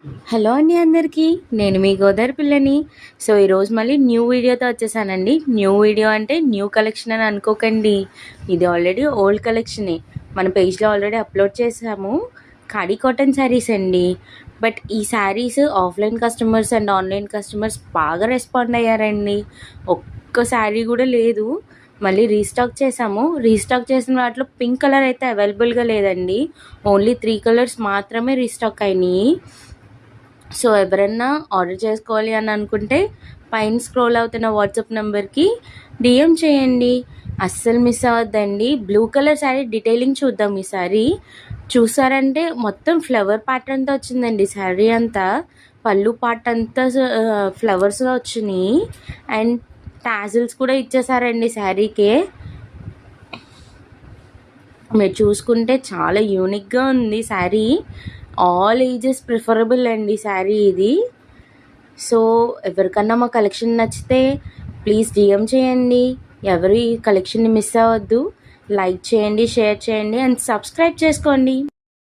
Hello అండి అందరికీ. నేను మీ గోదావరి పిల్లని. సో ఈరోజు మళ్ళీ న్యూ వీడియోతో వచ్చేసానండి. న్యూ వీడియో అంటే న్యూ కలెక్షన్ అని అనుకోకండి. ఇది ఆల్రెడీ ఓల్డ్ కలెక్షనే. మన పేజ్లో ఆల్రెడీ అప్లోడ్ చేసాము. ఖాడీ కాటన్ శారీస్ అండి. బట్ ఈ saris offline customers and online customers బాగా రెస్పాండ్ అయ్యారండి. ఒక్క శారీ కూడా లేదు. మళ్ళీ రీస్టాక్ చేసాము. రీస్టాక్ చేసిన వాటిలో పింక్ కలర్ అయితే అవైలబుల్గా లేదండి. ఓన్లీ 3 కలర్స్ మాత్రమే రీస్టాక్ అయినాయి. సో ఎవరన్నా ఆర్డర్ చేసుకోవాలి అని అనుకుంటే పైన స్క్రోల్ అవుతున్న వాట్సాప్ నెంబర్కి డిఎం చేయండి. అస్సలు మిస్ అవ్వద్దండి. బ్లూ కలర్ శారీ డీటెయిలింగ్ చూద్దాం. ఈ శారీ చూసారంటే మొత్తం ఫ్లవర్ ప్యాటర్న్తో వచ్చిందండి. శారీ అంతా పళ్ళు పార్ట్ అంతా ఫ్లవర్స్గా వచ్చినాయి అండ్ టాజిల్స్ కూడా ఇచ్చేసారండి శారీకే. మీరు చూసుకుంటే చాలా యూనిక్గా ఉంది శారీ. ఆల్ ఏజెస్ ప్రిఫరబుల్ అండి శారీ ఇది. సో ఎవరికన్నా మా కలెక్షన్ నచ్చితే ప్లీజ్ డిఎం చేయండి. ఎవరు ఈ కలెక్షన్ని మిస్ అవ్వద్దు. లైక్ చేయండి, షేర్ చేయండి అండ్ సబ్స్క్రైబ్ చేసుకోండి.